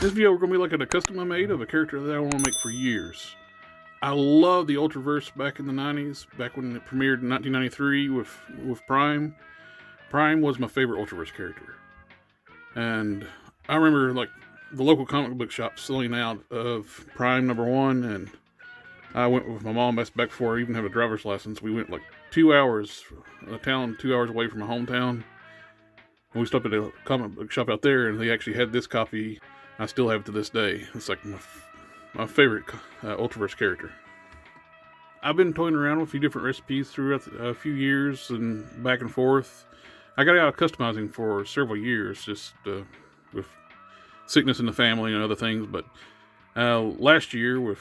This video we're going to be looking at a custom I made of a character that I want to make for years. I love the Ultraverse back in the 90s, back when it premiered in 1993 with Prime. Prime was my favorite Ultraverse character. And I remember like the local comic book shop selling out of Prime #1, and I went with my mom. That's back before I even had a driver's license. We went like 2 hours, a town 2 hours away from my hometown. And we stopped at a comic book shop out there, and they actually had this copy. I still have it to this day. It's like my favorite Ultraverse character. I've been toying around with a few different recipes throughout a few years and back and forth. I got out of customizing for several years, just with sickness in the family and other things. But last year, with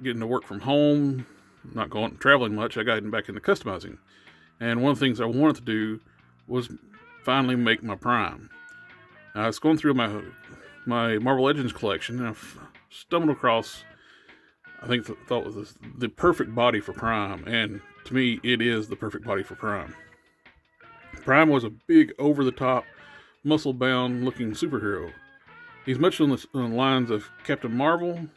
getting to work from home, not going traveling much, I got back into customizing. And one of the things I wanted to do was finally make my Prime. I was going through my Marvel Legends collection, and I stumbled across, I think thought it was the perfect body for Prime, and to me, it is the perfect body for Prime. Prime was a big, over-the-top, muscle-bound looking superhero. He's much on the lines of Captain Marvel,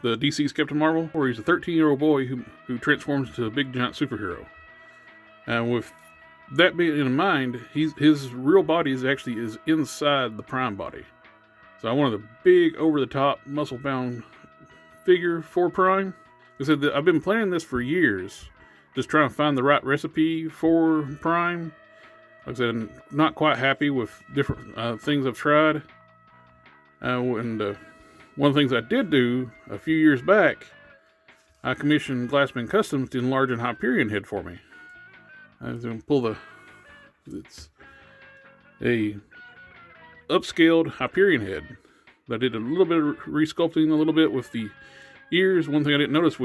the DC's Captain Marvel, where he's a 13-year-old boy who transforms into a big, giant superhero. And with that being in mind, his real body is inside the Prime body. So I wanted a big, over-the-top, muscle-bound figure for Prime. I said that I've been planning this for years, just trying to find the right recipe for Prime. Like I said, I'm not quite happy with different things I've tried. One of the things I did do a few years back, I commissioned Glassman Customs to enlarge a Hyperion head for me. I was going to pull it's a upscaled Hyperion head. I did a little bit of resculpting, a little bit with the ears. One thing I didn't notice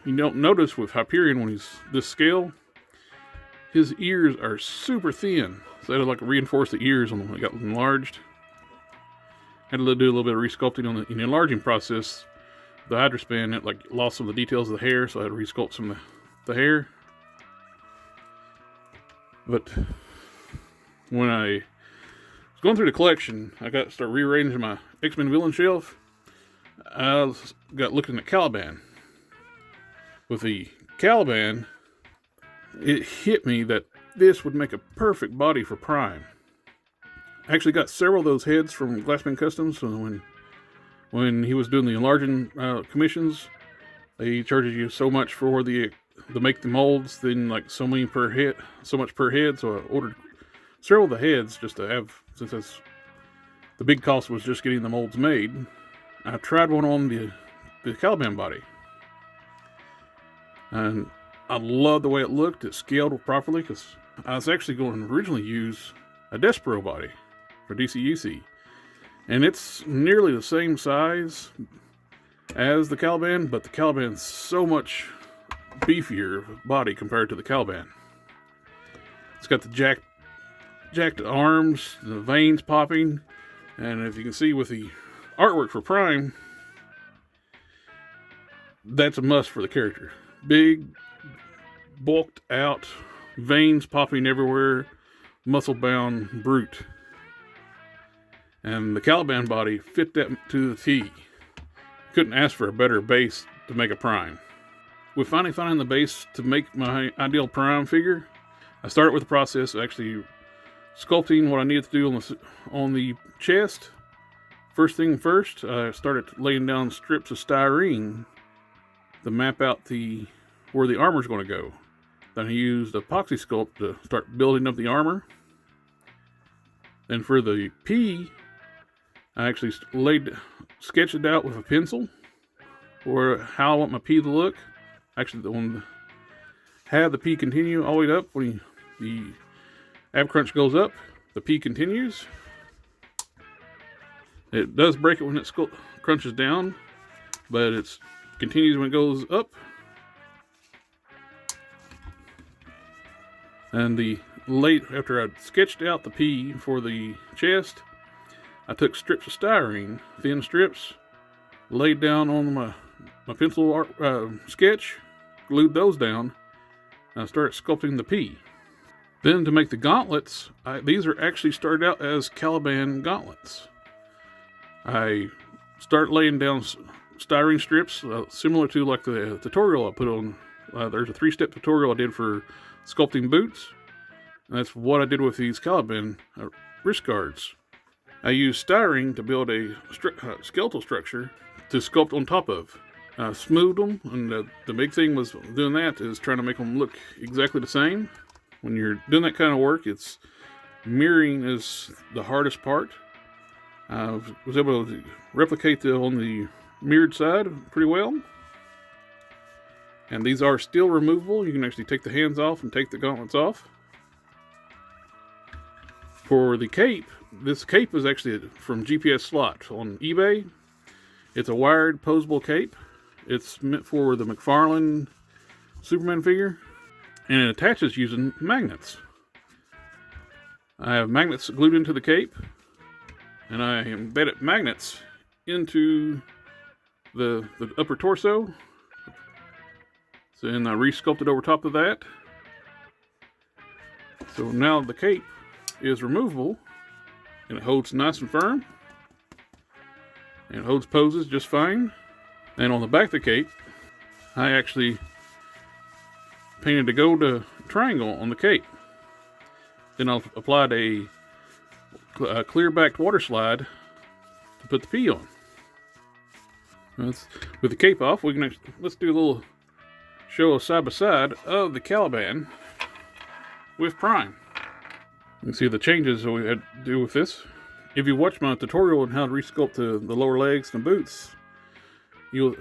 you don't notice with Hyperion when he's this scale, his ears are super thin. So I had to like reinforce the ears when they got enlarged. I had to do a little bit of resculpting in the enlarging process. The Hydraspan, it like lost some of the details of the hair, so I had to resculpt some of the hair. But when I was going through the collection, I got to start rearranging my X-Men villain shelf. I got looking at Caliban. With the Caliban, it hit me that this would make a perfect body for Prime. I actually got several of those heads from Glassman Customs. So when he was doing the enlarging commissions, they charged you so much for to make the molds, then like so much per head. So I ordered several of the heads just to have, since the big cost was just getting the molds made. I tried one on the Caliban body, and I loved the way it looked. It scaled properly, because I was actually going to originally use a Despero body for DCUC, and it's nearly the same size as the Caliban, but the Caliban's so much beefier body compared to the Caliban. It's got the jacked arms, the veins popping, and if you can see with the artwork for Prime, that's a must for the character. Big, bulked out, veins popping everywhere, muscle-bound brute. And the Caliban body fit that to the T. Couldn't ask for a better base to make a Prime. With finally finding the base to make my ideal Prime figure, I started with the process of actually sculpting what I needed to do on the chest. First thing first, I started laying down strips of styrene to map out where the armor's going to go. Then I used epoxy sculpt to start building up the armor. Then for the P, I actually sketched it out with a pencil, or how I want my P to look. Actually, have the P continue all the way up. When the ab crunch goes up, the P continues. It does break it when it crunches down, but it continues when it goes up. And after I'd sketched out the P for the chest, I took strips of styrene, thin strips, laid down on my pencil sketch, glued those down, and I started sculpting the P. Then to make the gauntlets, these are actually started out as Caliban gauntlets. I start laying down styrene strips, similar to like the tutorial I put on. There's a 3-step tutorial I did for sculpting boots. And that's what I did with these Caliban wrist guards. I used styrene to build a skeletal structure to sculpt on top of. I smoothed them, and the big thing was doing that is trying to make them look exactly the same. When you're doing that kind of work, it's mirroring is the hardest part. I was able to replicate on the mirrored side pretty well. And these are still removable. You can actually take the hands off and take the gauntlets off. For the cape, this cape is actually from GPS Slot on eBay. It's a wired posable cape. It's meant for the McFarlane Superman figure, and it attaches using magnets. I have magnets glued into the cape, and I embedded magnets into the upper torso. So then I re-sculpted over top of that. So now the cape is removable, and it holds nice and firm, and it holds poses just fine. And on the back of the cape, I actually painted a gold triangle on the cape. Then I applied a clear backed water slide to put the P on. With the cape off, let's do a little show of side by side of the Caliban with Prime. You can see the changes that we had to do with this. If you watch my tutorial on how to resculpt the lower legs and boots, you'll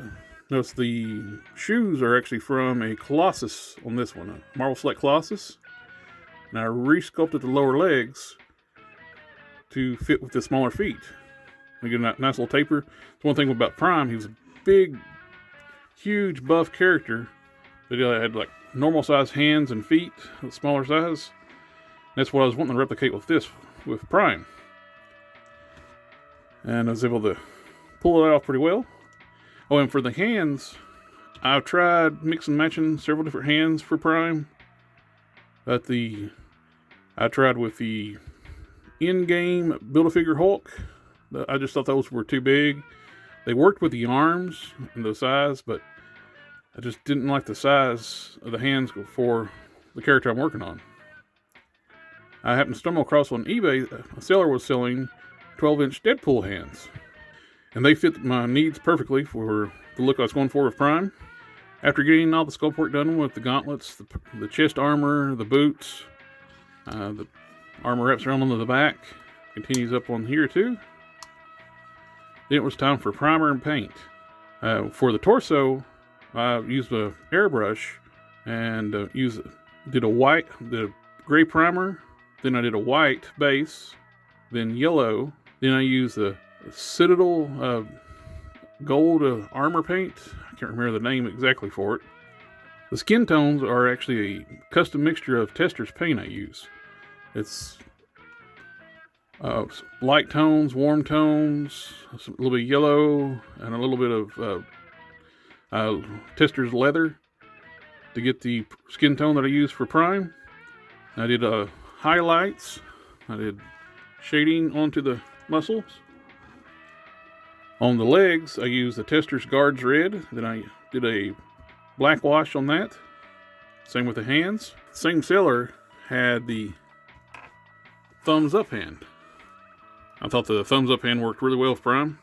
notice the shoes are actually from a Colossus on this one, a Marvel Select Colossus. And I resculpted the lower legs to fit with the smaller feet. We get a nice little taper. The one thing about Prime, he was a big, huge, buff character that had like normal size hands and feet, a smaller size. That's what I was wanting to replicate with Prime. And I was able to pull it off pretty well. Oh, and for the hands, I've tried mix and matching several different hands for Prime. But I tried with the in-game Build-A-Figure Hulk. I just thought those were too big. They worked with the arms and the size, but I just didn't like the size of the hands for the character I'm working on. I happened to stumble across on eBay, a seller was selling 12-inch Deadpool hands. And they fit my needs perfectly for the look I was going for with Prime. After getting all the sculpt work done with the gauntlets, the chest armor, the boots, the armor wraps around on the back, continues up on here too. Then it was time for primer and paint. For the torso, I used an airbrush and did a gray primer. Then I did a white base, then yellow. Then I used a Citadel gold armor paint. I can't remember the name exactly for it. The skin tones are actually a custom mixture of Tester's paint I use. It's light tones, warm tones, a little bit of yellow, and a little bit of Tester's leather to get the skin tone that I use for Prime. I did highlights. I did shading onto the muscles. On the legs, I used the Tester's Guards Red. Then I did a black wash on that. Same with the hands. Same seller had the thumbs up hand. I thought the thumbs up hand worked really well with Prime.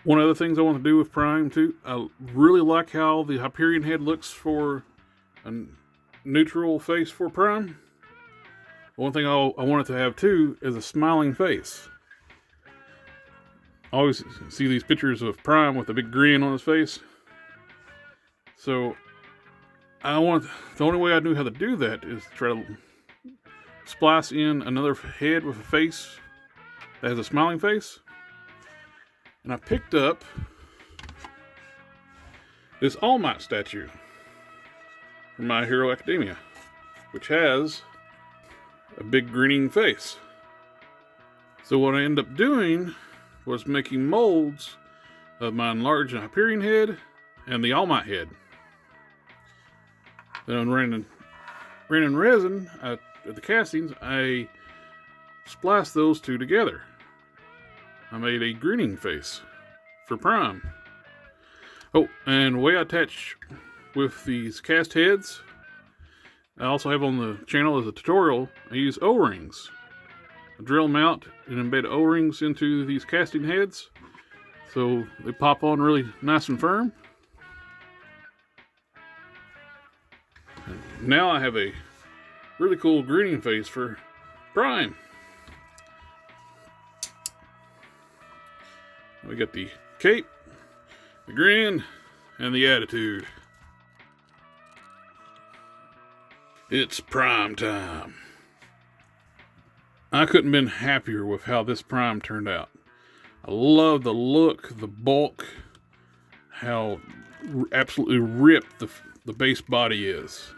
One of the things I want to do with Prime too, I really like how the Hyperion head looks for a neutral face for Prime. One thing I wanted to have too is a smiling face. I always see these pictures of Prime with a big grin on his face. So the only way I knew how to do that is to try to splice in another head with a face that has a smiling face. And I picked up this All Might statue from My Hero Academia, which has a big grinning face. So what I ended up doing was making molds of my enlarged Hyperion head and the All Might head. Then on ran in resin at the castings, I spliced those two together. I made a grinning face for Prime. Oh, and the way I attach with these cast heads, I also have on the channel as a tutorial, I use O-rings. I drill them out and embed O-rings into these casting heads so they pop on really nice and firm. And now I have a really cool grinning face for Prime. We got the cape, the grin, and the attitude. It's Prime time. I couldn't have been happier with how this Prime turned out. I love the look, the bulk, how absolutely ripped the base body is.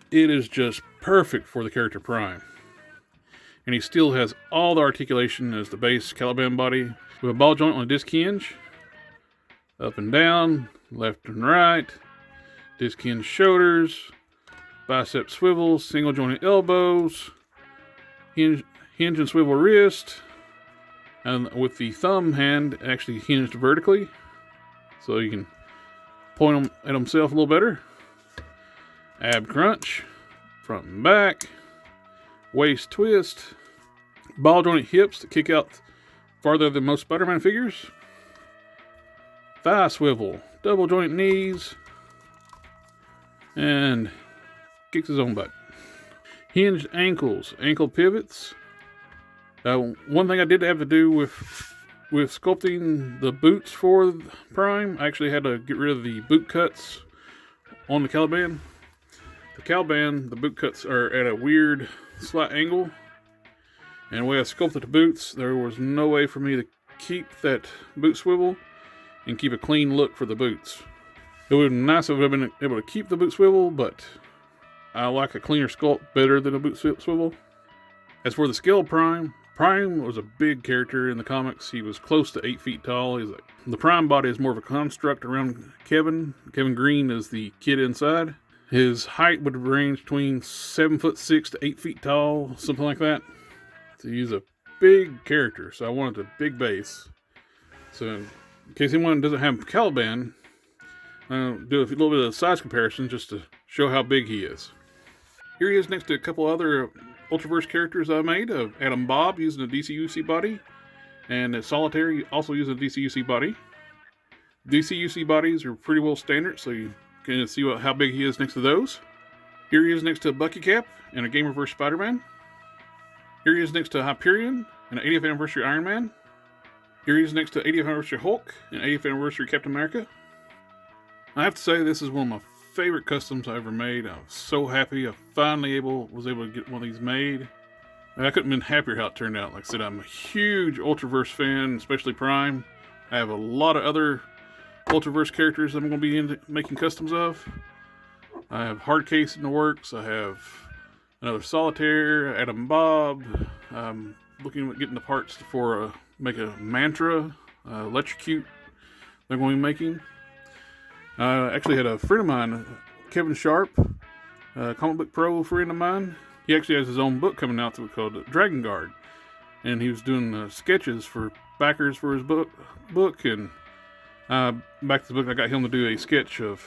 It is just perfect for the character Prime. And he still has all the articulation as the base Caliban Body, with a ball joint on a disc hinge, up and down, left and right, disc hinge shoulders, bicep swivels, single jointed elbows, hinge and swivel wrist, and with the thumb hand actually hinged vertically, so you can point him at himself a little better. Ab crunch, front and back, waist twist, ball jointed hips that kick out farther than most Spider-Man figures, thigh swivel, double joint knees, and kicks his own butt. Hinged ankles, ankle pivots. One thing I did have to do with sculpting the boots for Prime, I actually had to get rid of the boot cuts on the Caliban. The Caliban, the boot cuts are at a weird slight angle, and the way I sculpted the boots, there was no way for me to keep that boot swivel and keep a clean look for the boots. It would have been nice if I would have been able to keep the boot swivel, but I like a cleaner sculpt better than a boot swivel. As for the scale of Prime, Prime was a big character in the comics. He was close to 8 feet tall. The Prime body is more of a construct around Kevin. Kevin Green is the kid inside. His height would range between 7'6" to 8 feet tall, something like that. So he's a big character, so I wanted a big base. So in case anyone doesn't have Caliban, I'll do a little bit of size comparison just to show how big he is. Here he is next to a couple other Ultraverse characters I made, of Adam Bob using a DCUC body, and a Solitary also using a DCUC body. DCUC bodies are pretty well standard, so you can see how big he is next to those. Here he is next to Bucky Cap and a Gamerverse Spider-Man. Here he is next to Hyperion and an 80th anniversary Iron Man. Here he is next to 80th anniversary Hulk and 80th anniversary Captain America. I have to say, this is one of my favorite customs I ever made. I was so happy I finally was able to get one of these made. I couldn't have been happier how it turned out. Like I said, I'm a huge Ultraverse fan, especially Prime. I have a lot of other Ultraverse characters I'm going to be making customs of. I have Hardcase in the works. I have another Solitaire, Adam Bob. I'm looking at getting the parts for make a Mantra, Electrocute they're going to be making. I actually had a friend of mine, Kevin Sharp, a comic book pro friend of mine. He actually has his own book coming out called Dragon Guard. And he was doing sketches for backers for his book. And back to the book, I got him to do a sketch of...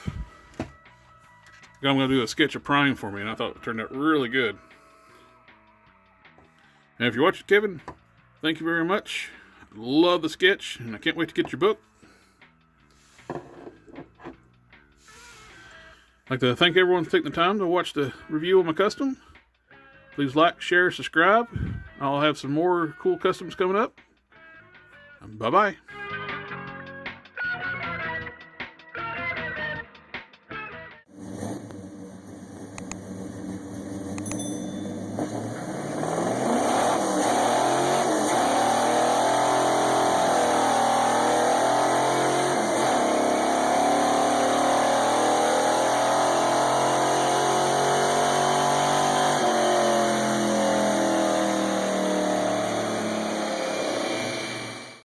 I'm going to do a sketch of Prime for me, and I thought it turned out really good. And if you're watching, Kevin, thank you very much. Love the sketch, and I can't wait to get your book. I'd like to thank everyone for taking the time to watch the review of my custom. Please like, share, subscribe. I'll have some more cool customs coming up. Bye-bye.